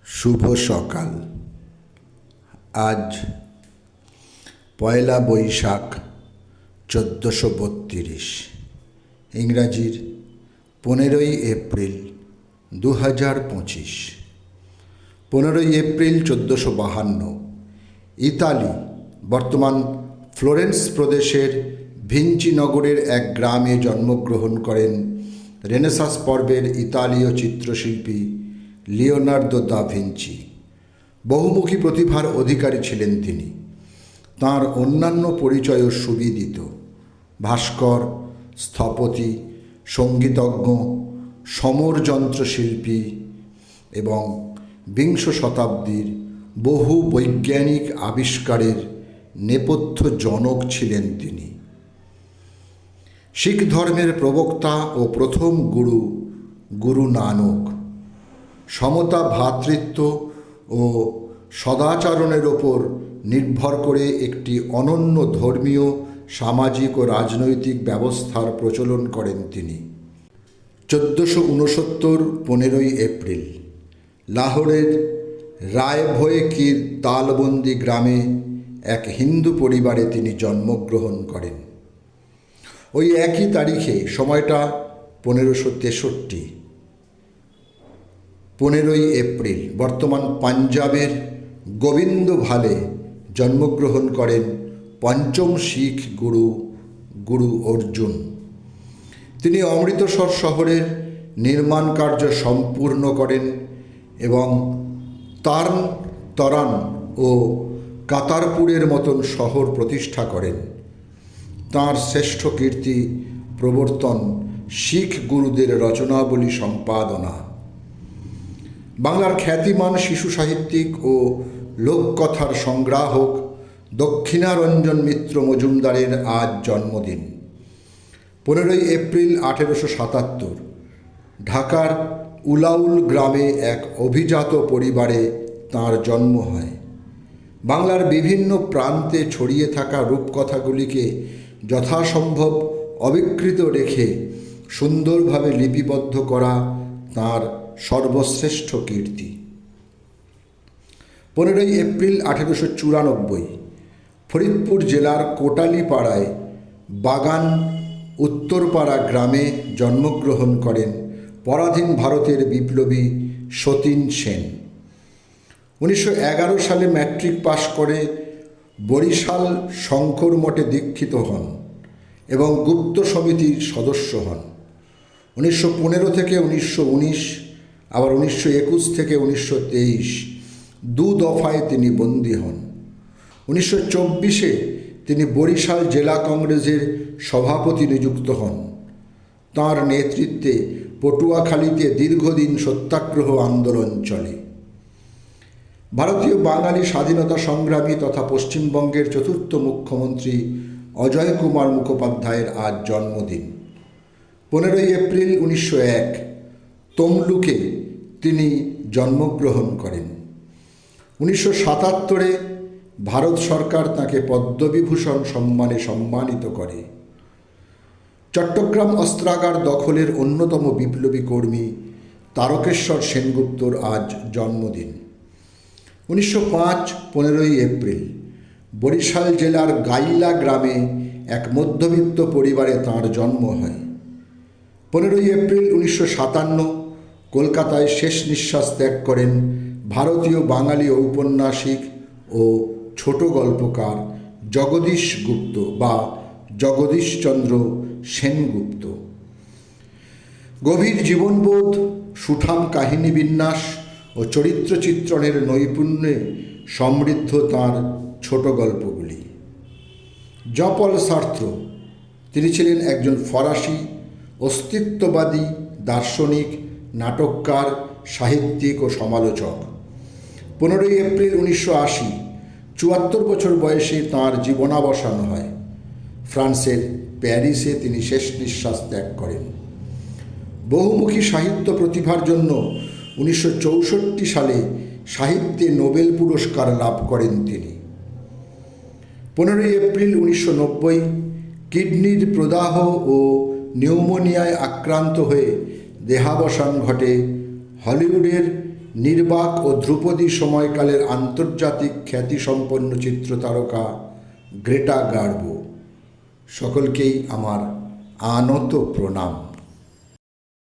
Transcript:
শুভ সকাল। আজ পয়লা Boishakh 1432, ইংরাজির 15ই April 2025। 15ই April 1452 Italy, বর্তমান ফ্লোরেন্স প্রদেশের ভিঞ্চি নগরের এক গ্রামে জন্মগ্রহণ করেন রেনেসাঁস পর্বের ইতালীয় চিত্রশিল্পী লিওনার্দো দা ভিঞ্চি। বহুমুখী প্রতিভার অধিকারী ছিলেন তিনি। তাঁর অন্যান্য পরিচয়ও সুবিদিত: ভাস্কর, স্থপতি, সঙ্গীতজ্ঞ, সমর যন্ত্রশিল্পী এবং বিংশ শতাব্দীর বহু বৈজ্ঞানিক আবিষ্কারের নেপথ্য জনক ছিলেন তিনি। শিখ ধর্মের প্রবক্তা ও প্রথম গুরু নানক সমতা, ভ্রাতৃত্ব ও সদাচরণের ওপর নির্ভর করে একটি অনন্য ধর্মীয়, সামাজিক ও রাজনৈতিক ব্যবস্থার প্রচলন করেন তিনি। 1469 15ই এপ্রিল লাহোরের রায়ভোয়ে কি তালবন্দি গ্রামে এক হিন্দু পরিবারে তিনি জন্মগ্রহণ করেন। ওই একই তারিখে, সময়টা 1563, 15ই এপ্রিল বর্তমান পাঞ্জাবের গোবিন্দভালে জন্মগ্রহণ করেন পঞ্চম শিখ গুরু অর্জুন। তিনি অমৃতসর শহরের নির্মাণ কার্য সম্পূর্ণ করেন এবং তার্ন তরান ও কাতারপুরের মতন শহর প্রতিষ্ঠা করেন। তাঁর শ্রেষ্ঠ কীর্তি প্রবর্তন শিখ গুরুদের রচনাবলী সম্পাদনা। বাংলার খ্যাতিমান শিশু সাহিত্যিক ও লোককথার সংগ্রাহক দক্ষিণারঞ্জন মিত্র মজুমদারের আজ জন্মদিন। 15ই এপ্রিল 1877 ঢাকার উলাউল গ্রামে এক অভিজাত পরিবারে তাঁর জন্ম হয়। বাংলার বিভিন্ন প্রান্তে ছড়িয়ে থাকা রূপকথাগুলিকে যথাসম্ভব অবিকৃত রেখে সুন্দরভাবে লিপিবদ্ধ করা তাঁর সর্বশ্রেষ্ঠ কীর্তি। 15ই এপ্রিল 1894 ফরিদপুর জেলার কোটালীপাড়ায় বাগান উত্তরপাড়া গ্রামে জন্মগ্রহণ করেন পরাধীন ভারতের বিপ্লবী সতীন সেন। 1911 সালে ম্যাট্রিক পাশ করে বরিশাল শঙ্কর মঠে দীক্ষিত হন এবং গুপ্ত সমিতির সদস্য হন। 1915 থেকে 1919, আবার 1921 থেকে 1923 দু দফায় তিনি বন্দী হন। 1924 তিনি বরিশাল জেলা কংগ্রেসের সভাপতি নিযুক্ত হন। তাঁর নেতৃত্বে পটুয়াখালীতে দীর্ঘদিন সত্যাগ্রহ আন্দোলন চলে। ভারতীয় বাঙালি স্বাধীনতা সংগ্রামী তথা পশ্চিমবঙ্গের চতুর্থ মুখ্যমন্ত্রী অজয় কুমার মুখোপাধ্যায়ের আজ জন্মদিন। 15ই এপ্রিল 1901 তমলুকে তিনি জন্মগ্রহণ করেন। 1977 ভারত সরকার তাঁকে পদ্মবিভূষণ সম্মানে সম্মানিত করে। চট্টগ্রাম অস্ত্রাগার দখলের অন্যতম বিপ্লবী কর্মী তারকেশ্বর সেনগুপ্তর আজ জন্মদিন। 1905 15ই এপ্রিল বরিশাল জেলার গাইলা গ্রামে এক মধ্যবিত্ত পরিবারে তাঁর জন্ম হয়। 15ই এপ্রিল 1957 কলকাতায় শেষ নিঃশ্বাস ত্যাগ করেন ভারতীয় বাঙালি ঔপন্যাসিক ও ছোট গল্পকার জগদীশ গুপ্ত বা জগদীশচন্দ্র সেনগুপ্ত। গভীর জীবনবোধ, সুঠাম কাহিনী বিন্যাস ও চরিত্র চিত্রণের নৈপুণ্যে সমৃদ্ধ তাঁর ছোট গল্পগুলি। জঁ পল সার্ত্র, তিনি ছিলেন একজন ফরাসি অস্তিত্ববাদী দার্শনিক, নাটককার, সাহিত্যিক ও সমালোচক। 15ই এপ্রিল 1980 74 বছর বয়সে তাঁর জীবনাবসান হয়। ফ্রান্সের প্যারিসে তিনি শেষ নিঃশ্বাস ত্যাগ করেন। বহুমুখী সাহিত্য প্রতিভার জন্য 1964 সালে সাহিত্যে নোবেল পুরস্কার লাভ করেন তিনি। 15ই এপ্রিল 1990 কিডনির প্রদাহ ও নিউমোনিয়ায় আক্রান্ত হয়ে দেহাবসান ঘটে হলিউডের নির্বাক ও ধ্রুপদী সময়কালের আন্তর্জাতিক খ্যাতিসম্পন্ন চিত্রতারকা গ্রেটা গার্বো। সকলকেই আমার আনত প্রণাম।